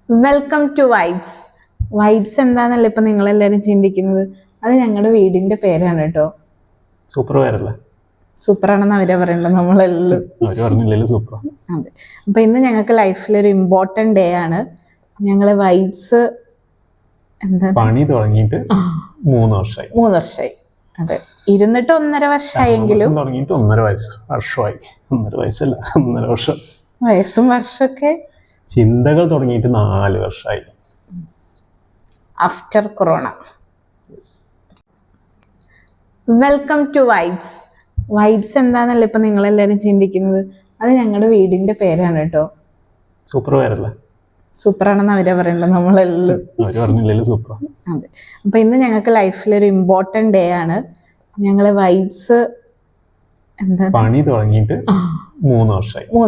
Welcome to vibes. Vibes എന്താന്നല്ല ഇപ്പൊ നിങ്ങളെല്ലാരും ചിന്തിക്കുന്നത്. അത് ഞങ്ങളുടെ വീടിന്റെ പേരാണ് കേട്ടോ. സൂപ്പർ പേരല്ലേ? സൂപ്പറാണെന്ന് അവരാ പറയണ്ടത്, നമ്മളെല്ലാം. അതെ. അപ്പൊ ഇന്ന് ഞങ്ങൾക്ക് ലൈഫിലൊരു ഇമ്പോർട്ടന്റ് ഡേ ആണ്. ഞങ്ങള് വൈബ്സ് എന്താ പണി തുടങ്ങിയിട്ട് 3 വർഷമായി. അതെ, ഇരുന്നിട്ട് 1.5 വർഷമായെങ്കിലും തുടങ്ങിയിട്ട് 1.5 വയസ്സല്ല, 1.5 വർഷം. വയസ്സും വർഷമൊക്കെ ചിന്തകൾ തുടങ്ങിയിട്ട് 4 വർഷമായി. After corona. Welcome to vibes. Vibes എന്താന്നല്ല ഇപ്പൊ നിങ്ങളെല്ലാരും ചിന്തിക്കുന്നത്. അത് ഞങ്ങളുടെ വീടിന്റെ പേരാണ് കേട്ടോ. സൂപ്പർ പേരല്ലേ? സൂപ്പറാണെന്ന് അവരാ പറയണ്ടത്, നമ്മളെല്ലാം. അതെ. അപ്പൊ ഇന്ന് ഞങ്ങൾക്ക് ലൈഫിലൊരു ഇമ്പോർട്ടന്റ് ഡേ ആണ്. ഞങ്ങള് വൈബ്സ് പണി തുടങ്ങിയിട്ട് 3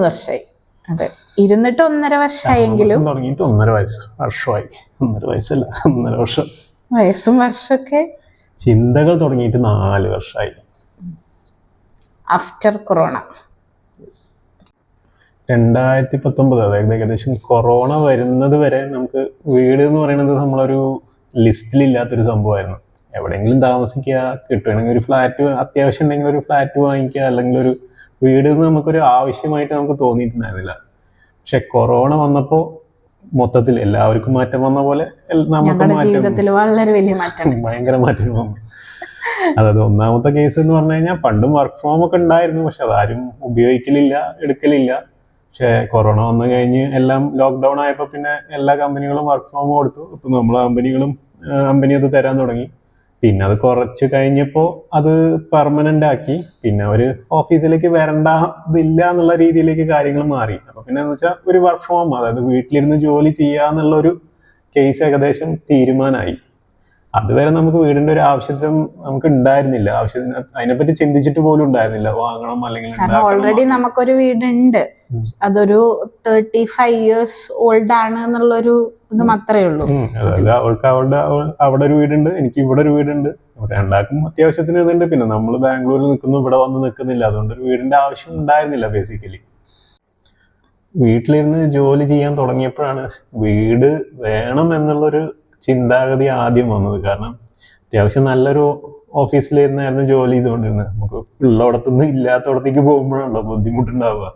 വർഷമായി. അതെ, ഇരുന്നിട്ട് 1.5 വർഷമായെങ്കിലും തുടങ്ങിയിട്ട് 1.5 വയസ്സല്ല, 1.5 വർഷം. വയസ്സും വർഷമൊക്കെ ചിന്തകൾ തുടങ്ങിയിട്ട് 4 വർഷമായി. After corona. 2019, അതായത് ഏകദേശം കൊറോണ വരുന്നത് വരെ നമുക്ക് വീട് എന്ന് പറയുന്നത് നമ്മളൊരു ലിസ്റ്റിലില്ലാത്തൊരു സംഭവമായിരുന്നു. എവിടെയെങ്കിലും താമസിക്കുക, കിട്ടുകയാണെങ്കിൽ ഒരു ഫ്ലാറ്റ്, അത്യാവശ്യം ഉണ്ടെങ്കിൽ ഒരു ഫ്ലാറ്റ് വാങ്ങിക്കുക, അല്ലെങ്കിൽ ഒരു വീട് നമുക്കൊരു ആവശ്യമായിട്ട് നമുക്ക് തോന്നിയിട്ടുണ്ടായിരുന്നില്ല. പക്ഷെ കൊറോണ വന്നപ്പോൾ മൊത്തത്തിൽ എല്ലാവർക്കും മാറ്റം വന്ന പോലെ ഭയങ്കര മാറ്റം വന്നു. അതായത് ഒന്നാമത്തെ കേസ് എന്ന് പറഞ്ഞു കഴിഞ്ഞാൽ, പണ്ടും വർക്ക് ഫ്രോം ഒക്കെ ഉണ്ടായിരുന്നു, പക്ഷെ അതാരും ഉപയോഗിക്കലില്ല, എടുക്കലില്ല. പക്ഷെ കൊറോണ വന്നു കഴിഞ്ഞ് എല്ലാം ലോക്ക്ഡൗൺ ആയപ്പോൾ പിന്നെ എല്ലാ കമ്പനികളും വർക്ക് ഫ്രോം കൊടുത്തു. ഇപ്പം നമ്മളെ കമ്പനി അത് തരാൻ തുടങ്ങി. പിന്നെ അത് കുറച്ച് കഴിഞ്ഞപ്പോൾ അത് പെർമനന്റ് ആക്കി. പിന്നെ ഒരു ഓഫീസിലേക്ക് വരേണ്ടതില്ല എന്നുള്ള രീതിയിലേക്ക് കാര്യങ്ങൾ മാറി. അപ്പൊ പിന്നെ എന്ന് വെച്ചാൽ ഒരു വർക്ക് ഫ്രോം, അതായത് വീട്ടിലിരുന്ന് ജോലി ചെയ്യാന്നുള്ളൊരു കേസ് ഏകദേശം തീരുമാനമായി. അതുവരെ നമുക്ക് വീടിന്റെ ഒരു ആവശ്യത്തിന് നമുക്ക് ഉണ്ടായിരുന്നില്ല, ആവശ്യത്തിന് അതിനെപ്പറ്റി ചിന്തിച്ചിട്ട് പോലും ഉണ്ടായിരുന്നില്ല വാങ്ങണം അല്ലെങ്കിൽ. ഓൾറെഡി നമുക്കൊരു വീടുണ്ട്, അതൊരു 35 years ഓൾഡ് ആണ് എന്നുള്ളൊരു ഇത് മാത്രമേ ഉള്ളൂ. അതായത് അവൾക്ക് അവിടെ ഒരു വീടുണ്ട്, എനിക്ക് ഇവിടെ ഒരു വീടുണ്ട്. ഇവിടെ രണ്ടാക്കും അത്യാവശ്യത്തിന് ഇതുണ്ട്. പിന്നെ നമ്മൾ ബാംഗ്ലൂരിൽ നിൽക്കുന്നു, ഇവിടെ വന്ന് നിൽക്കുന്നില്ല. അതുകൊണ്ട് ഒരു വീടിന്റെ ആവശ്യം ഉണ്ടായിരുന്നില്ല. ബേസിക്കലി വീട്ടിലിരുന്ന് ജോലി ചെയ്യാൻ തുടങ്ങിയപ്പോഴാണ് വീട് വേണം എന്നുള്ളൊരു ചിന്താഗതി ആദ്യം വന്നത്. കാരണം അത്യാവശ്യം നല്ലൊരു ഓഫീസിലിരുന്നായിരുന്നു ജോലി ചെയ്തുകൊണ്ടിരുന്നത്. നമുക്ക് ഉള്ളയിടത്തുനിന്ന് ഇല്ലാത്തടത്തേക്ക് പോകുമ്പോഴാണല്ലോ ബുദ്ധിമുട്ടുണ്ടാവുക.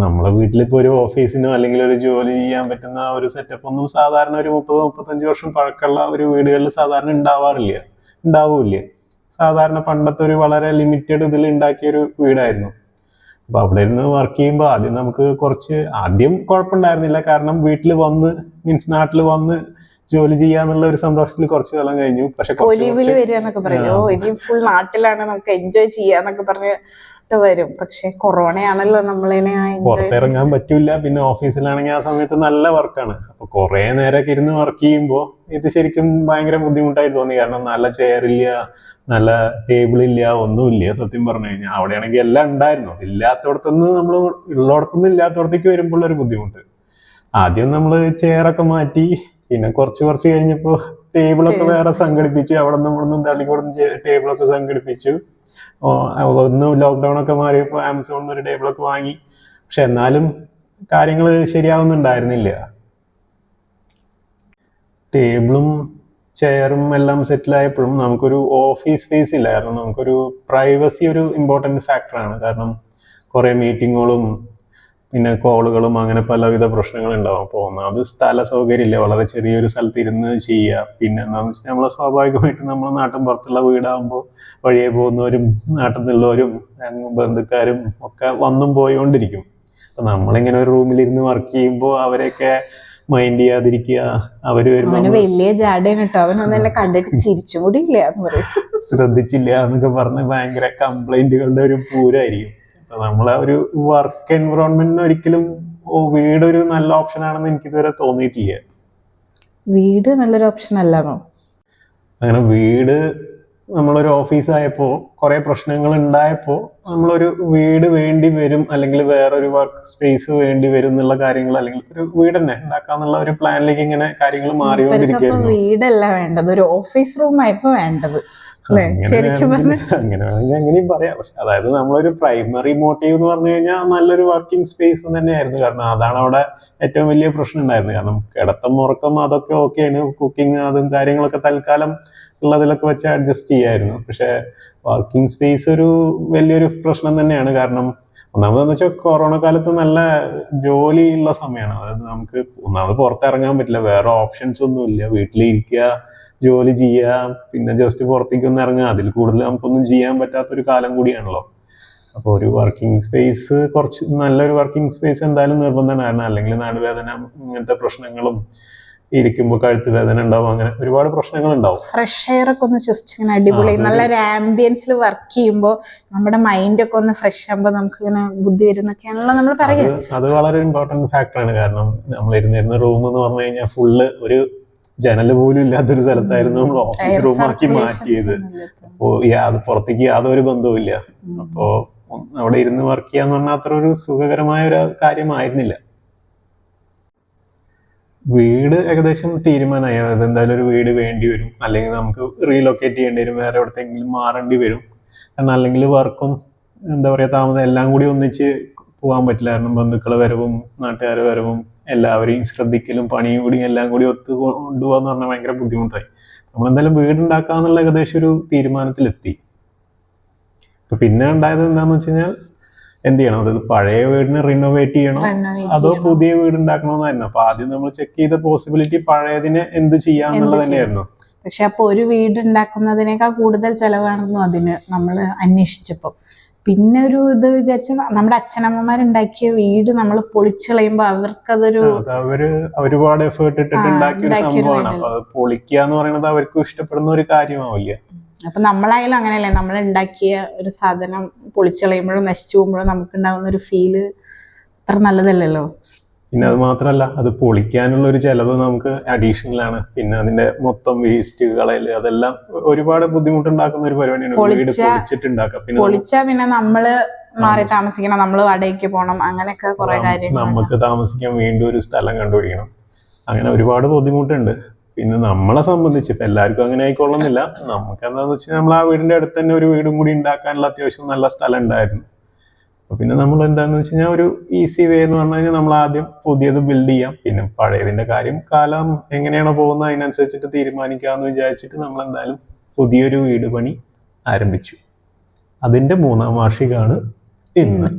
നമ്മളെ വീട്ടിലിപ്പോൾ ഒരു ഓഫീസിനോ അല്ലെങ്കിൽ ഒരു ജോലി ചെയ്യാൻ പറ്റുന്ന ഒരു സെറ്റപ്പ് ഒന്നും സാധാരണ ഒരു 30-35 വർഷം പഴക്കമുള്ള ഒരു വീടുകളിൽ സാധാരണ ഉണ്ടാവൂല. സാധാരണ പണ്ടത്തെ ഒരു വളരെ ലിമിറ്റഡ് ഇതിൽ ഉണ്ടാക്കിയൊരു വീടായിരുന്നു. അപ്പൊ അവിടെ ഇരുന്ന് വർക്ക് ചെയ്യുമ്പോൾ ആദ്യം കുഴപ്പമുണ്ടായിരുന്നില്ല. കാരണം വീട്ടിൽ വന്ന് നാട്ടിൽ വന്ന് ജോലി ചെയ്യാന്നുള്ള ഒരു സന്തോഷത്തിൽ കുറച്ചു കാലം കഴിഞ്ഞു. പക്ഷെ ഫുൾ നാട്ടിലാണ്, നമുക്ക് എൻജോയ് ചെയ്യാന്നൊക്കെ പറഞ്ഞ് വരും. പക്ഷെ കൊറോണയാണല്ലോ നമ്മളെ പുറത്തിറങ്ങാൻ പറ്റൂല. പിന്നെ ഓഫീസിലാണെങ്കിൽ ആ സമയത്ത് നല്ല വർക്കാണ്. അപ്പൊ കുറെ നേരമൊക്കെ ഇരുന്ന് വർക്ക് ചെയ്യുമ്പോൾ ഇത് ശരിക്കും ഭയങ്കര ബുദ്ധിമുട്ടായി തോന്നി. കാരണം നല്ല ചെയറില്ല, നല്ല ടേബിൾ ഇല്ല, ഒന്നുമില്ല. സത്യം പറഞ്ഞു കഴിഞ്ഞാൽ അവിടെയാണെങ്കിൽ എല്ലാം ഉണ്ടായിരുന്നു. ഇല്ലാത്തടത്തുനിന്ന് നമ്മൾ ഉള്ളിടത്തുനിന്ന് ഇല്ലാത്തടത്തേക്ക് വരുമ്പോൾ ഒരു ബുദ്ധിമുട്ട്. ആദ്യം നമ്മൾ ചെയറൊക്കെ മാറ്റി, പിന്നെ കുറച്ച് കഴിഞ്ഞപ്പോൾ ടേബിളൊക്കെ വേറെ സംഘടിപ്പിച്ചു. അവിടെ നിന്നും തള്ളിക്കൊടുന്ന് ടേബിളൊക്കെ സംഘടിപ്പിച്ചു. ഒന്ന് ലോക്ക്ഡൗൺ ഒക്കെ മാറിയപ്പോൾ ആമസോണിൽ ഒരു ടേബിളൊക്കെ വാങ്ങി. പക്ഷെ എന്നാലും കാര്യങ്ങൾ ശരിയാവുന്നുണ്ടായിരുന്നില്ല. ടേബിളും ചെയറും എല്ലാം സെറ്റിലായപ്പോഴും നമുക്കൊരു ഓഫീസ് സ്പേസ് ഇല്ല. കാരണം നമുക്കൊരു പ്രൈവസി ഒരു ഇമ്പോർട്ടൻറ്റ് ഫാക്ടറാണ്. കാരണം കുറേ മീറ്റിങ്ങുകളും പിന്നെ കോളുകളും അങ്ങനെ പലവിധ പ്രശ്നങ്ങളുണ്ടാവും. അപ്പോൾ അത് സ്ഥല സൗകര്യമില്ല, വളരെ ചെറിയൊരു സ്ഥലത്ത് ഇരുന്ന് ചെയ്യുക. പിന്നെ എന്താണെന്ന് വെച്ചാൽ നമ്മൾ സ്വാഭാവികമായിട്ടും നമ്മൾ നാട്ടിൻ പുറത്തുള്ള വീടാകുമ്പോൾ വഴിയെ പോകുന്നവരും നാട്ടിൽ നിന്നുള്ളവരും ബന്ധുക്കാരും ഒക്കെ വന്നും പോയിക്കൊണ്ടിരിക്കും. അപ്പം നമ്മളിങ്ങനെ ഒരു റൂമിലിരുന്ന് വർക്ക് ചെയ്യുമ്പോൾ അവരെയൊക്കെ മൈൻഡ് ചെയ്യാതിരിക്കുക, അവര് ശ്രദ്ധിച്ചില്ല എന്നൊക്കെ പറഞ്ഞ് ഭയങ്കര കംപ്ലൈന്റുകളുടെ ഒരു പൂരമായിരിക്കും. നമ്മളെ ഒരു വർക്ക് എൻവറോൺമെന്റിന് ഒരിക്കലും വീടൊരു നല്ല ഓപ്ഷൻ ആണെന്ന് എനിക്ക് ഇതുവരെ തോന്നിയിട്ടില്ല. വീട് നല്ലൊരു ഓപ്ഷൻ അല്ലാന്നോ? അങ്ങനെ വീട് നമ്മളൊരു ഓഫീസായപ്പോൾ കുറെ പ്രശ്നങ്ങൾ ഉണ്ടായപ്പോൾ നമ്മളൊരു വീട് വേണ്ടി വരും, അല്ലെങ്കിൽ വേറൊരു വർക്ക് സ്പേസ് വേണ്ടി വരും എന്നുള്ള കാര്യങ്ങൾ, അല്ലെങ്കിൽ ഒരു വീട് തന്നെ ഉണ്ടാക്കാന്നുള്ള ഒരു പ്ലാനിലേക്ക് ഇങ്ങനെ കാര്യങ്ങൾ മാറിക്കൊണ്ടിരിക്കുകയായിരുന്നു. വീടല്ല വേണ്ടത്, ഒരു ഓഫീസ് റൂം ആയിരുന്നു വേണ്ടത്. അങ്ങനെയും പറയാം. പക്ഷെ അതായത് നമ്മളൊരു പ്രൈമറി മോട്ടീവ് എന്ന് പറഞ്ഞു കഴിഞ്ഞാൽ നല്ലൊരു വർക്കിംഗ് സ്പേസ് തന്നെയായിരുന്നു. കാരണം അതാണ് അവിടെ ഏറ്റവും വലിയ പ്രശ്നം ഉണ്ടായിരുന്നു. കാരണം കിടത്തം ഉറക്കം അതൊക്കെ ഓക്കെയാണ്, കുക്കിംഗ് അതും കാര്യങ്ങളൊക്കെ തൽക്കാലം ഉള്ളതിലൊക്കെ വെച്ച് അഡ്ജസ്റ്റ് ചെയ്യായിരുന്നു. പക്ഷേ വർക്കിംഗ് സ്പേസ് ഒരു വലിയൊരു പ്രശ്നം തന്നെയാണ്. കാരണം ഒന്നാമതെന്ന് വെച്ചാൽ കൊറോണ കാലത്ത് നല്ല ജോലിയുള്ള സമയമാണ്. അതായത് നമുക്ക് ഒന്നാമത് പുറത്തിറങ്ങാൻ പറ്റില്ല, വേറെ ഓപ്ഷൻസ് ഒന്നും ഇല്ല. വീട്ടിലിരിക്കുക, ജോലി ചെയ്യുക, പിന്നെ ജസ്റ്റ് പുറത്തേക്ക് ഒന്ന് ഇറങ്ങുക, അതിൽ കൂടുതൽ നമുക്കൊന്നും ചെയ്യാൻ പറ്റാത്തൊരു കാലം കൂടിയാണല്ലോ. അപ്പോൾ ഒരു വർക്കിംഗ് സ്പേസ്, കുറച്ച് നല്ലൊരു വർക്കിംഗ് സ്പേസ് എന്തായാലും നിർബന്ധമാണ്. അല്ലെങ്കിൽ നടുവേദന, ഇങ്ങനത്തെ പ്രശ്നങ്ങളും, ഇരിക്കുമ്പോൾ കഴുത്ത് വേദന ഉണ്ടാവും, അങ്ങനെ ഒരുപാട് പ്രശ്നങ്ങൾ ഉണ്ടാവും. ഫ്രഷ് എയർ ഒക്കെ ഒന്ന് ജസ്റ്റ് ഇങ്ങനെ അടിപൊളി നല്ലൊരു ആംബിയൻസിൽ വർക്ക് ചെയ്യുമ്പോൾ നമ്മുടെ മൈൻഡ് ഒക്കെ ഒന്ന് ഫ്രഷ് ആകുമ്പോൾ നമുക്ക് ഇങ്ങനെ ബുദ്ധി വരുന്നൊക്കെയാണല്ലോ നമ്മൾ പറയുക. അത് വളരെ ഇമ്പോർട്ടന്റ് ഫാക്ടറാണ്. കാരണം നമ്മൾ ഇരുന്നിരുന്ന റൂം എന്ന് പറഞ്ഞു കഴിഞ്ഞാൽ ഫുള്ള് ഒരു ജനല് പോലും ഇല്ലാത്തൊരു സ്ഥലത്തായിരുന്നു നമ്മൾ ഓഫീസ് റൂമാക്കി മാറ്റിയത്. അപ്പോൾ അത് പുറത്തേക്ക് യാതൊരു ബന്ധവും ഇല്ല. അപ്പോൾ അവിടെ ഇരുന്ന് വർക്ക് ചെയ്യാന്ന് പറഞ്ഞാൽ അത്ര ഒരു സുഖകരമായ ഒരു കാര്യമായിരുന്നില്ല. വീട് ഏകദേശം തീരുമാനമായി. അതായത് എന്തായാലും ഒരു വീട് വേണ്ടി വരും, അല്ലെങ്കിൽ നമുക്ക് റീലൊക്കേറ്റ് ചെയ്യേണ്ടി വരും, വേറെ എവിടത്തെങ്കിലും മാറേണ്ടി വരും. കാരണം അല്ലെങ്കിൽ വർക്കും എന്താ പറയുക താമസം എല്ലാം കൂടി ഒന്നിച്ച് പോകാൻ പറ്റില്ല. കാരണം ബന്ധുക്കളെ വരവും നാട്ടുകാരെ വരവും എല്ലാവരെയും ശ്രദ്ധിക്കലും പണിയും കൂടി എല്ലാം കൂടി ഒത്തു കൊണ്ടുപോകാന്ന് പറഞ്ഞാൽ ഭയങ്കര ബുദ്ധിമുട്ടായി. നമ്മളെന്തായാലും വീടുണ്ടാക്കാന്നുള്ള ഏകദേശം ഒരു തീരുമാനത്തിലെത്തി. അപ്പൊ പിന്നെ ഉണ്ടായത് എന്താന്ന് വെച്ച് കഴിഞ്ഞാൽ എന്ത് ചെയ്യണം, അതായത് പഴയ വീടിനെ റിനോവേറ്റ് ചെയ്യണോ അതോ പുതിയ വീട് ഉണ്ടാക്കണമെന്നായിരുന്നു. അപ്പൊ ആദ്യം നമ്മൾ ചെക്ക് ചെയ്ത പോസിബിലിറ്റി പഴയതിനെ എന്ത് ചെയ്യാന്നുള്ളത് തന്നെയായിരുന്നു. പക്ഷെ അപ്പൊ ഒരു വീട് ഉണ്ടാക്കുന്നതിനേക്കാൾ കൂടുതൽ ചെലവാണെന്നു അതിന് നമ്മൾ അന്വേഷിച്ചപ്പോ പിന്നെ ഒരു ഇത് വിചാരിച്ച നമ്മുടെ അച്ഛനമ്മമാരുണ്ടാക്കിയ വീട് നമ്മൾ പൊളിച്ചളയുമ്പോ അവർക്കതൊരു അവര് ഒരുപാട് എഫേർട്ട് ഇട്ടിട്ട് ഉണ്ടാക്കിയ ഒരു സംഭവമാണ്. അപ്പൊ അത് പൊളിക്കുക എന്ന് പറയുന്നത് അവർക്കും ഇഷ്ടപ്പെടുന്ന ഒരു കാര്യമാവില്ല. അപ്പൊ നമ്മളായാലും അങ്ങനെയല്ലേ, നമ്മൾ ഉണ്ടാക്കിയ ഒരു സാധനം പൊളിച്ചളയുമ്പോഴും നശിച്ചു പോകുമ്പോഴും നമുക്ക് ഉണ്ടാകുന്ന ഒരു ഫീല് അത്ര നല്ലതല്ലല്ലോ. പിന്നെ അത് മാത്രമല്ല, അത് പൊളിക്കാനുള്ള ഒരു ചെലവ് നമുക്ക് അഡീഷണൽ ആണ്. പിന്നെ അതിന്റെ മൊത്തം വേസ്റ്റ് കളയല് അതെല്ലാം ഒരുപാട് ബുദ്ധിമുട്ടുണ്ടാക്കുന്ന ഒരു പരിപാടിയാണ്. വീട് പൊളിച്ചിട്ടുണ്ടാക്കാം. പിന്നെ നമ്മള് മാറി താമസിക്കണം, നമ്മള് വാടകയ്ക്ക് പോകണം, അങ്ങനെയൊക്കെ കുറെ കാര്യങ്ങൾ. നമുക്ക് താമസിക്കാൻ വീണ്ടും ഒരു സ്ഥലം കണ്ടുപിടിക്കണം, അങ്ങനെ ഒരുപാട് ബുദ്ധിമുട്ടുണ്ട്. പിന്നെ നമ്മളെ സംബന്ധിച്ച് ഇപ്പൊ എല്ലാവർക്കും അങ്ങനെ ആയിക്കൊള്ളുന്നില്ല. നമുക്ക് എന്താന്ന് വെച്ചാൽ നമ്മൾ ആ വീടിന്റെ അടുത്ത് തന്നെ ഒരു വീടും കൂടി ഉണ്ടാക്കാനുള്ള അത്യാവശ്യം നല്ല സ്ഥലം ഉണ്ടായിരുന്നു. അപ്പൊ പിന്നെ നമ്മൾ എന്താന്ന് വെച്ച് കഴിഞ്ഞാൽ ഒരു ഈസി വേ എന്ന് പറഞ്ഞു കഴിഞ്ഞാൽ നമ്മൾ ആദ്യം പുതിയത് ബിൽഡ് ചെയ്യാം, പിന്നെ പഴയതിന്റെ കാര്യം കാലം എങ്ങനെയാണോ പോകുന്നത് അതിനനുസരിച്ചിട്ട് തീരുമാനിക്കാമെന്ന് വിചാരിച്ചിട്ട് നമ്മൾ എന്തായാലും പുതിയൊരു വീട് പണി ആരംഭിച്ചു. അതിന്റെ 3ാം വാർഷികമാണ് ഇന്ന്.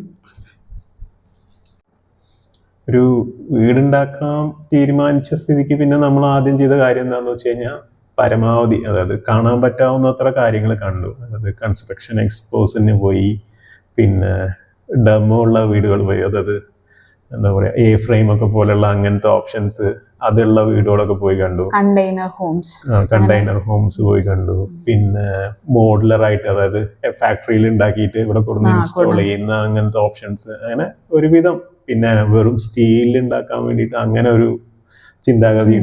ഒരു വീടുണ്ടാക്കാൻ തീരുമാനിച്ച സ്ഥിതിക്ക് പിന്നെ നമ്മൾ ആദ്യം ചെയ്ത കാര്യം എന്താണെന്ന് വെച്ച് കഴിഞ്ഞാൽ പരമാവധി, അതായത് കാണാൻ പറ്റാവുന്നത്ര കാര്യങ്ങൾ കണ്ടു. അതായത് കൺസ്ട്രക്ഷൻ എക്സ്പോസിന് പോയി, പിന്നെ ഡെമോ ഉള്ള വീടുകൾ പോയി, അതായത് എന്താ പറയുക എ ഫ്രെയിം ഒക്കെ പോലെയുള്ള അങ്ങനത്തെ ഓപ്ഷൻസ് അതുള്ള വീടുകളൊക്കെ പോയി കണ്ടു. കണ്ടെയ്നർ ഹോംസ് പോയി കണ്ടു. പിന്നെ മോഡുലറായിട്ട്, അതായത് ഫാക്ടറിയിൽ ഉണ്ടാക്കിയിട്ട് ഇവിടെ കൊടുന്ന് ഇൻസ്റ്റാൾ ചെയ്യുന്ന അങ്ങനത്തെ ഓപ്ഷൻസ്, അങ്ങനെ ഒരുവിധം. പിന്നെ വെറും സ്റ്റീൽ ഉണ്ടാക്കാൻ വേണ്ടിയിട്ട് അങ്ങനെ ഒരു ചിന്താഗതി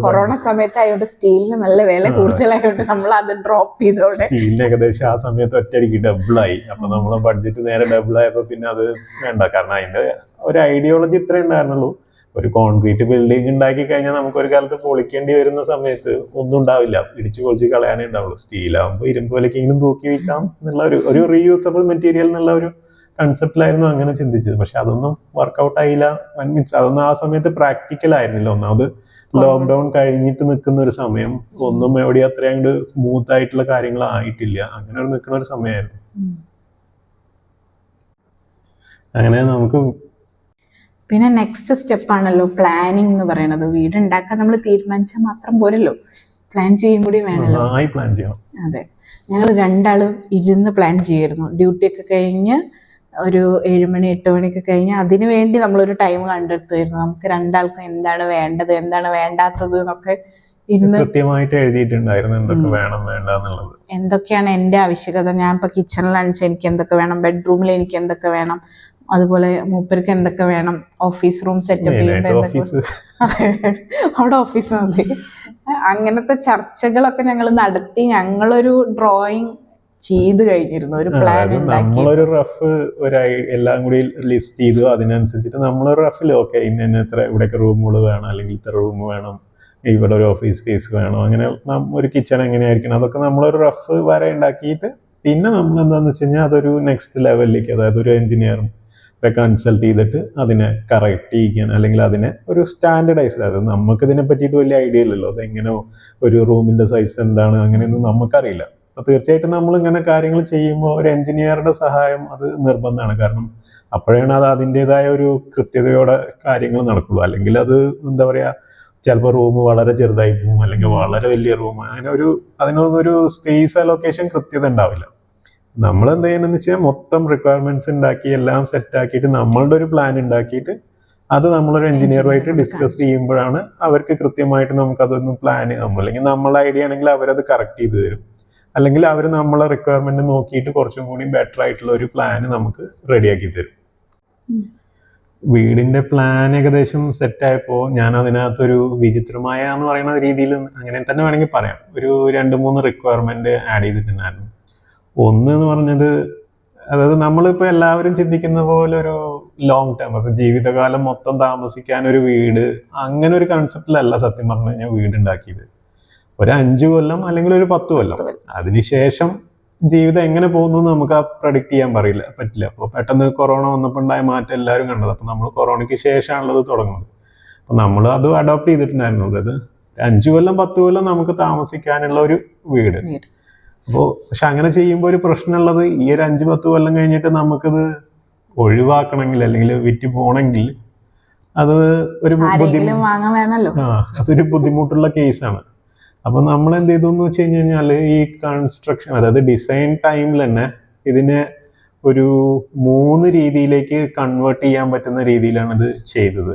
കൊറോണ സമയത്തായോണ്ട് സ്റ്റീലിന് നല്ല വില കൂടുതലായോണ്ട് നമ്മൾ അത് ഡ്രോപ്പ് ചെയ്തോടെ സ്റ്റീലിന് ഏകദേശം ആ സമയത്ത് ഒറ്റയടിക്ക് ഡബിളായി. അപ്പൊ നമ്മളെ ബഡ്ജറ്റ് നേരെ ഡബിളായപ്പോ പിന്നെ അത് വേണ്ട. കാരണം അതിന്റെ ഒരു ഐഡിയോളജി ഇത്രേ ഉണ്ടായിരുന്നുള്ളൂ. ഒരു കോൺക്രീറ്റ് ബിൽഡിംഗ് ഉണ്ടാക്കി കഴിഞ്ഞാൽ നമുക്ക് ഒരു കാലത്ത് പൊളിക്കേണ്ടി വരുന്ന സമയത്ത് ഒന്നും ഉണ്ടാവില്ല, ഇടിച്ചു പൊളിച്ച് കളയാനേ ഉണ്ടാവുള്ളൂ. സ്റ്റീലാകുമ്പോൾ ഇരുമ്പ് വിലക്കെങ്കിലും തൂക്കി വയ്ക്കാം എന്നുള്ള ഒരു റീയൂസബിൾ മെറ്റീരിയൽ എന്നുള്ള ഒരു കൺസെപ്റ്റിലായിരുന്നു അങ്ങനെ ചിന്തിച്ചത്. പക്ഷെ അതൊന്നും വർക്ക്ഔട്ട് ആയില്ല. മീൻസ് അതൊന്നും ആ സമയത്ത് പ്രാക്ടിക്കൽ ആയിരുന്നില്ല. ഒന്നാമത് ലോക്ക്ഡൌൺ കഴിഞ്ഞിട്ട് നിൽക്കുന്ന ഒരു സമയം, ഒന്നും എവിടെ അത്രയും സ്മൂത്ത് ആയിട്ടുള്ള കാര്യങ്ങൾ ആയിട്ടില്ല, അങ്ങനെ നിൽക്കുന്ന ഒരു സമയമായിരുന്നു. അങ്ങനെ നമുക്ക് പിന്നെ നെക്സ്റ്റ് സ്റ്റെപ്പ് ആണല്ലോ പ്ലാനിങ് എന്ന് പറയുന്നത്. വീടുണ്ടാക്കാൻ നമ്മൾ തീരുമാനിച്ചാൽ മാത്രം പോരല്ലോ, പ്ലാൻ ചെയ്യും കൂടി വേണമല്ലോ. പ്ലാൻ ചെയ്യണം. അതെ, ഞങ്ങൾ രണ്ടാളും ഇരുന്ന് പ്ലാൻ ചെയ്യായിരുന്നു. ഡ്യൂട്ടി ഒക്കെ കഴിഞ്ഞ് ഒരു 7 മണി 8 മണിയൊക്കെ കഴിഞ്ഞ് അതിനു വേണ്ടി നമ്മളൊരു ടൈം കണ്ടെടുത്തായിരുന്നു. നമുക്ക് രണ്ടാൾക്കും എന്താണ് വേണ്ടത് എന്താണ് വേണ്ടാത്തത് എന്നൊക്കെ ഇരുന്ന് കൃത്യമായിട്ട് എഴുതിയിട്ടുണ്ടായിരുന്നു എന്തൊക്കെ വേണം വേണ്ട എന്നുള്ളത്. എന്തൊക്കെയാണ് എൻ്റെ ആവശ്യകത, ഞാൻ ഇപ്പൊ കിച്ചണിലാണ് വെച്ചാൽ എനിക്ക് എന്തൊക്കെ വേണം, ബെഡ്റൂമിൽ എനിക്ക് എന്തൊക്കെ വേണം, അതുപോലെ മൂപ്പർക്ക് എന്തൊക്കെ വേണം, ഓഫീസ് റൂം സെറ്റപ്പ് ചെയ്യുമ്പോൾ അവിടെ ഓഫീസ് മതി. അങ്ങനത്തെ ചർച്ചകളൊക്കെ ഞങ്ങൾ നടത്തി. ഞങ്ങളൊരു ഡ്രോയിങ് ചെയ്ത് കഴിഞ്ഞിരുന്നു, ഒരു പ്ലാൻ ഉണ്ടാക്കി. നമ്മളൊരു റഫ് എല്ലാം കൂടി ലിസ്റ്റ് ചെയ്തു. അതിനനുസരിച്ചിട്ട് നമ്മളൊരു റഫിൽ ഓക്കെ ഇന്ന ഇത്ര ഇവിടെയൊക്കെ റൂമുകൾ വേണം, അല്ലെങ്കിൽ ഇത്ര റൂം വേണം, ഇവിടെ ഒരു ഓഫീസ് സ്പേസ് വേണം, അങ്ങനെ ഒരു കിച്ചൺ എങ്ങനെയായിരിക്കണം, അതൊക്കെ നമ്മളൊരു റഫ് വരെ ഉണ്ടാക്കിയിട്ട് പിന്നെ നമ്മൾ എന്താണെന്ന് വെച്ച് കഴിഞ്ഞാൽ അതൊരു നെക്സ്റ്റ് ലെവലിലേക്ക്, അതായത് ഒരു എഞ്ചിനീയറും കൺസൾട്ട് ചെയ്തിട്ട് അതിനെ കറക്റ്റ് ചെയ്യിക്കാൻ, അല്ലെങ്കിൽ അതിനെ ഒരു സ്റ്റാൻഡർഡൈസ്ഡ്, അതായത് നമുക്ക് ഇതിനെ പറ്റിയിട്ട് വലിയ ഐഡിയ ഇല്ലല്ലോ, അതെങ്ങനെ ഒരു റൂമിൻ്റെ സൈസ് എന്താണ് അങ്ങനെയൊന്നും നമുക്കറിയില്ല. അപ്പോൾ തീർച്ചയായിട്ടും നമ്മളിങ്ങനെ കാര്യങ്ങൾ ചെയ്യുമ്പോൾ ഒരു എഞ്ചിനീയറുടെ സഹായം അത് നിർബന്ധമാണ്. കാരണം അപ്പോഴാണ് അത് അതിൻ്റെതായ ഒരു കൃത്യതയോടെ കാര്യങ്ങൾ നടക്കുള്ളൂ. അല്ലെങ്കിൽ അത് എന്താ പറയുക, ചിലപ്പോൾ റൂം വളരെ ചെറുതായി പോകും, അല്ലെങ്കിൽ വളരെ വലിയ റൂം, അങ്ങനെ അതിനൊരു സ്പേസ് അലൊക്കേഷൻ കൃത്യത ഉണ്ടാവില്ല. നമ്മൾ എന്ത് ചെയ്യണമെന്ന് വെച്ചാൽ മൊത്തം റിക്വയർമെന്റ്സ് ഉണ്ടാക്കി എല്ലാം സെറ്റ് ആക്കിയിട്ട് നമ്മളുടെ ഒരു പ്ലാൻ ഉണ്ടാക്കിയിട്ട് അത് നമ്മളൊരു എഞ്ചിനീയറുമായിട്ട് ഡിസ്കസ് ചെയ്യുമ്പോഴാണ് അവർക്ക് കൃത്യമായിട്ട് നമുക്കതൊന്ന് പ്ലാൻ, അല്ലെങ്കിൽ നമ്മളെ ഐഡിയ ആണെങ്കിൽ അവരത് കറക്റ്റ് ചെയ്ത് തരും, അല്ലെങ്കിൽ അവർ നമ്മളെ റിക്വയർമെന്റ് നോക്കിയിട്ട് കുറച്ചും കൂടി ബെറ്റർ ആയിട്ടുള്ള ഒരു പ്ലാൻ നമുക്ക് റെഡിയാക്കി തരും. വീടിന്റെ പ്ലാൻ ഏകദേശം സെറ്റായപ്പോൾ ഞാൻ അതിനകത്തൊരു വിചിത്രമായ എന്ന് പറയുന്ന രീതിയിൽ അങ്ങനെ തന്നെ വേണമെങ്കിൽ പറയാം, ഒരു 2-3 റിക്വയർമെന്റ് ആഡ് ചെയ്തിട്ടുണ്ടായിരുന്നു. ഒന്ന് എന്ന് പറഞ്ഞത്, അതായത് നമ്മളിപ്പോൾ എല്ലാവരും ചിന്തിക്കുന്ന പോലെ ഒരു ലോങ് ടേം, അത് ജീവിതകാലം മൊത്തം താമസിക്കാൻ ഒരു വീട്, അങ്ങനെ ഒരു കൺസെപ്റ്റിലല്ല സത്യം പറഞ്ഞു കഴിഞ്ഞാൽ വീട് ഉണ്ടാക്കിയത്. ഒരു 5 കൊല്ലം അല്ലെങ്കിൽ ഒരു 10 കൊല്ലം, അതിനുശേഷം ജീവിതം എങ്ങനെ പോകുന്നു നമുക്ക് പ്രഡിക്റ്റ് ചെയ്യാൻ പറ്റില്ല. അപ്പോൾ പെട്ടെന്ന് കൊറോണ വന്നപ്പോൾ ഉണ്ടായ മാറ്റം എല്ലാവരും കണ്ടത്. അപ്പോൾ നമ്മൾ കൊറോണയ്ക്ക് ശേഷമാണുള്ളത് തുടങ്ങുന്നത്. അപ്പോൾ നമ്മൾ അത് അഡോപ്റ്റ് ചെയ്തിട്ടുണ്ടായിരുന്നു. അതായത് 5 കൊല്ലം 10 കൊല്ലം നമുക്ക് താമസിക്കാനുള്ള ഒരു വീട്. അപ്പോൾ പക്ഷെ അങ്ങനെ ചെയ്യുമ്പോൾ ഒരു പ്രശ്നമുള്ളത്, ഈ ഒരു 5-10 കൊല്ലം കഴിഞ്ഞിട്ട് നമുക്കത് ഒഴിവാക്കണമെങ്കിൽ അല്ലെങ്കിൽ വിറ്റ് പോകണമെങ്കിൽ അത് ഒരു അതൊരു ബുദ്ധിമുട്ടുള്ള കേസാണ്. അപ്പോൾ നമ്മൾ എന്ത് ചെയ്തു എന്ന് വെച്ച് കഴിഞ്ഞാൽ, ഈ കൺസ്ട്രക്ഷൻ, അതായത് ഡിസൈൻ ടൈമിൽ തന്നെ ഇതിനെ ഒരു 3 രീതിയിലേക്ക് കൺവേർട്ട് ചെയ്യാൻ പറ്റുന്ന രീതിയിലാണ് ഇത് ചെയ്തത്.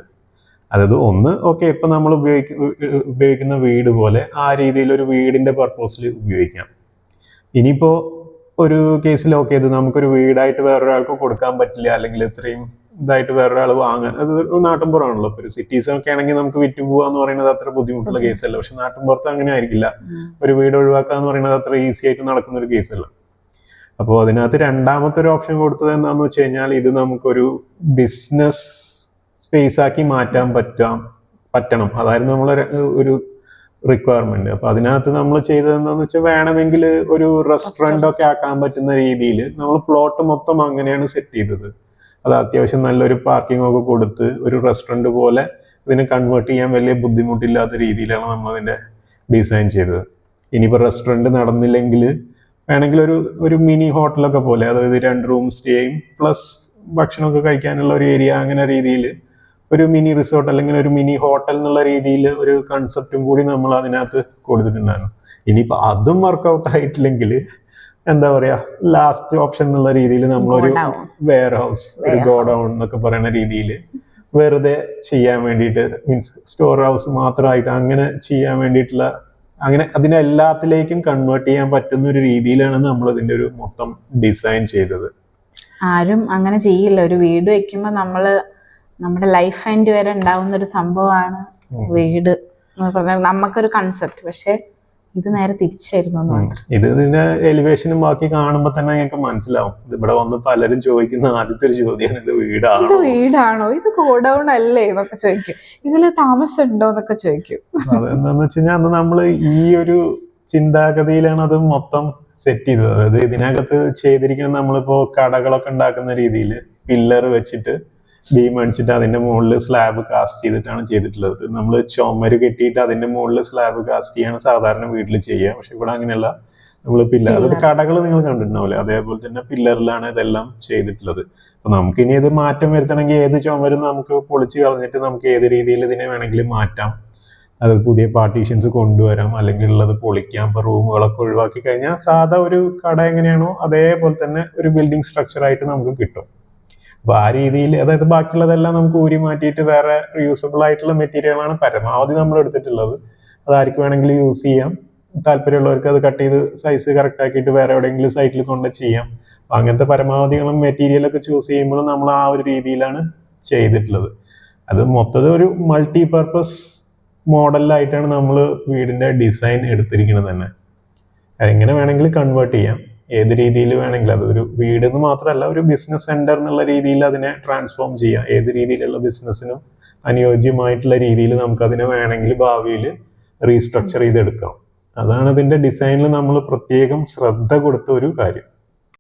അതായത് ഒന്ന്, ഓക്കെ, ഇപ്പം നമ്മൾ ഉപയോഗിക്കുന്ന വീട് പോലെ ആ രീതിയിൽ ഒരു വീടിൻ്റെ പർപ്പസിൽ ഉപയോഗിക്കാം. ഇനിയിപ്പോൾ ഒരു കേസിൽ ഓക്കെ, ഇത് നമുക്കൊരു വീടായിട്ട് വേറൊരാൾക്ക് കൊടുക്കാൻ പറ്റില്ല, അല്ലെങ്കിൽ ഇത്രയും ഇതായിട്ട് വേറൊരാൾ വാങ്ങാൻ, അത് നാട്ടിൻപുറമാണല്ലോ. ഇപ്പോൾ ഒരു സിറ്റീസൊക്കെ ആണെങ്കിൽ നമുക്ക് വിറ്റ് പോകാന്ന് പറയുന്നത് അത്ര ബുദ്ധിമുട്ടുള്ള കേസല്ല. പക്ഷെ നാട്ടിൻപുറത്ത് അങ്ങനെ ആയിരിക്കില്ല. ഒരു വീട് ഒഴിവാക്കുക എന്ന് പറയുന്നത് അത്ര ഈസി ആയിട്ട് നടക്കുന്ന ഒരു കേസല്ല. അപ്പോൾ അതിനകത്ത് രണ്ടാമത്തെ ഒരു ഓപ്ഷൻ കൊടുത്തത് എന്താണെന്ന് വെച്ച് കഴിഞ്ഞാൽ, ഇത് നമുക്കൊരു ബിസിനസ് സ്പേസ് ആക്കി മാറ്റാൻ പറ്റണം. അതായിരുന്നു നമ്മളെ ഒരു റിക്വയർമെന്റ്. അപ്പൊ അതിനകത്ത് നമ്മൾ ചെയ്തത് എന്താന്ന് വെച്ചാൽ, വേണമെങ്കിൽ ഒരു റെസ്റ്റോറന്റ് ഒക്കെ ആക്കാൻ പറ്റുന്ന രീതിയിൽ നമ്മൾ പ്ലോട്ട് മൊത്തം അങ്ങനെയാണ് സെറ്റ് ചെയ്തത്. അത് അത്യാവശ്യം നല്ലൊരു പാർക്കിംഗ് ഒക്കെ കൊടുത്ത് ഒരു റെസ്റ്റോറന്റ് പോലെ ഇതിനെ കൺവേർട്ട് ചെയ്യാൻ വലിയ ബുദ്ധിമുട്ടില്ലാത്ത രീതിയിലാണ് നമ്മൾ അതിന്റെ ഡിസൈൻ ചെയ്തത്. ഇനിയിപ്പോൾ റെസ്റ്റോറന്റ് നടന്നില്ലെങ്കിൽ വേണമെങ്കിൽ ഒരു മിനി ഹോട്ടലൊക്കെ പോലെ, അതായത് 2 റൂം സ്റ്റേയും പ്ലസ് ഭക്ഷണമൊക്കെ കഴിക്കാനുള്ള ഒരു ഏരിയ, അങ്ങനെ രീതിയിൽ ഒരു മിനി റിസോർട്ട് അല്ലെങ്കിൽ ഒരു മിനി ഹോട്ടൽ എന്നുള്ള രീതിയിൽ ഒരു കൺസെപ്റ്റും കൂടി നമ്മൾ അതിനകത്ത് കൊടുത്തിട്ടുണ്ടായിരുന്നു. ഇനിയിപ്പോൾ അതും വർക്കൗട്ട് ആയിട്ടില്ലെങ്കിൽ എന്താ പറയാ, ലാസ്റ്റ് ഓപ്ഷൻ എന്നുള്ള രീതിയിൽ നമ്മളൊരു വെയർ ഹൗസ്, ഒരു ഗോഡൗൺ എന്നൊക്കെ പറയുന്ന രീതിയിൽ വെറുതെ ചെയ്യാൻ വേണ്ടിയിട്ട്, മീൻസ് സ്റ്റോർ ഹൗസ് മാത്രമായിട്ട് അങ്ങനെ ചെയ്യാൻ വേണ്ടിയിട്ടുള്ള, അങ്ങനെ അതിനെ എല്ലാത്തിലേക്കും കൺവേർട്ട് ചെയ്യാൻ പറ്റുന്ന ഒരു രീതിയിലാണ് നമ്മൾ ഇതിന്റെ ഒരു മൊത്തം ഡിസൈൻ ചെയ്തത്. ആരും അങ്ങനെ ചെയ്യില്ല. ഒരു വീട് വെക്കുമ്പോൾ നമ്മുടെ ലൈഫ് എൻഡ് വരെ ഉണ്ടാവുന്ന ഒരു സംഭവമാണ് വീട് എന്ന് പറഞ്ഞാൽ നമുക്കൊരു കൺസെപ്റ്റ്. പക്ഷെ ഇത് നേരെ തിരിച്ചായിരുന്നു. ഇത് ഇതിന്റെ എലിവേഷനും ബാക്കി കാണുമ്പോൾ തന്നെ ഞങ്ങൾക്ക് മനസ്സിലാവും. ഇവിടെ വന്ന് പലരും ചോദിക്കുന്ന ആദ്യത്തെ ഒരു ചോദ്യമാണ്, ഇത് വീടാണോ, ഇത് ഗോഡൗൺ അല്ലേ എന്നൊക്കെ ചോദിക്കും, ഇതില് താമസം ഉണ്ടോ എന്നൊക്കെ ചോദിക്കും. അതെന്താന്ന് വെച്ച് കഴിഞ്ഞാൽ, അന്ന് നമ്മള് ഈ ഒരു ചിന്താഗതിയിലാണ് അത് മൊത്തം സെറ്റ് ചെയ്തത്. അതായത് ഇതിനകത്ത് ചെയ്തിരിക്കുന്നത്, നമ്മളിപ്പോ കടകളൊക്കെ ഉണ്ടാക്കുന്ന രീതിയിൽ പില്ലർ വെച്ചിട്ട് ബീം അടിച്ചിട്ട് അതിന്റെ മുകളിൽ സ്ലാബ് കാസ്റ്റ് ചെയ്തിട്ടാണ് ചെയ്തിട്ടുള്ളത്. നമ്മൾ ചുമര് കെട്ടിയിട്ട് അതിന്റെ മുകളിൽ സ്ലാബ് കാസ്റ്റ് ചെയ്യാണ് സാധാരണ വീട്ടിൽ ചെയ്യുക. പക്ഷെ ഇവിടെ അങ്ങനെയല്ല, നമ്മൾ പില്ലർ, അതായത് കടകൾ നിങ്ങൾ കണ്ടിട്ടുണ്ടാവില്ലേ, അതേപോലെ തന്നെ പില്ലറിലാണ് ഇതെല്ലാം ചെയ്തിട്ടുള്ളത്. അപ്പൊ നമുക്ക് ഇനി ഇത് മാറ്റം വരുത്തണമെങ്കിൽ ഏത് ചുമരും നമുക്ക് പൊളിച്ച് കളഞ്ഞിട്ട് നമുക്ക് ഏത് രീതിയിൽ ഇതിനെ വേണമെങ്കിലും മാറ്റാം. അത് പുതിയ പാർട്ടീഷൻസ് കൊണ്ടുവരാം, അല്ലെങ്കിൽ ഉള്ളത് പൊളിക്കാം. ഇപ്പൊ റൂമുകളൊക്കെ ഒഴിവാക്കി കഴിഞ്ഞാൽ സാധാ ഒരു കട എങ്ങനെയാണോ അതേപോലെ തന്നെ ഒരു ബിൽഡിംഗ് സ്ട്രക്ചർ ആയിട്ട് നമുക്ക് കിട്ടും. അപ്പൊ ആ രീതിയിൽ, അതായത് ബാക്കിയുള്ളതെല്ലാം നമുക്ക് ഊരി മാറ്റിയിട്ട് വേറെ റീയൂസബിൾ ആയിട്ടുള്ള മെറ്റീരിയലാണ് പരമാവധി നമ്മൾ എടുത്തിട്ടുള്ളത്. അതാർക്ക് വേണമെങ്കിലും യൂസ് ചെയ്യാം. താല്പര്യമുള്ളവർക്ക് അത് കട്ട് ചെയ്ത് സൈസ് കറക്റ്റ് ആക്കിയിട്ട് വേറെ എവിടെയെങ്കിലും സൈറ്റിൽ കൊണ്ട് ചെയ്യാം. അപ്പൊ അങ്ങനത്തെ പരമാവധികളും മെറ്റീരിയലൊക്കെ ചൂസ് ചെയ്യുമ്പോൾ നമ്മൾ ആ ഒരു രീതിയിലാണ് ചെയ്തിട്ടുള്ളത്. അത് മൊത്തത്തിൽ ഒരു മൾട്ടി പർപ്പസ് മോഡലിലായിട്ടാണ് നമ്മൾ വീടിന്റെ ഡിസൈൻ എടുത്തിരിക്കുന്നത് തന്നെ. അതെങ്ങനെ വേണമെങ്കിലും കൺവേർട്ട് ചെയ്യാം, ഏത് രീതിയിൽ വേണമെങ്കിൽ. അതൊരു വീടെന്ന് മാത്രമല്ല, ഒരു ബിസിനസ് സെന്റർ എന്നുള്ള രീതിയിൽ അതിനെ ട്രാൻസ്ഫോം ചെയ്യാം. ഏത് രീതിയിലുള്ള ബിസിനസ്സിനും അനുയോജ്യമായിട്ടുള്ള രീതിയിൽ നമുക്കതിനെ വേണമെങ്കിൽ ഭാവിയിൽ റീസ്ട്രക്ചർ ചെയ്തെടുക്കാം. അതാണ് ഇതിന്റെ ഡിസൈനിൽ നമ്മൾ പ്രത്യേകം ശ്രദ്ധ കൊടുത്ത ഒരു കാര്യം.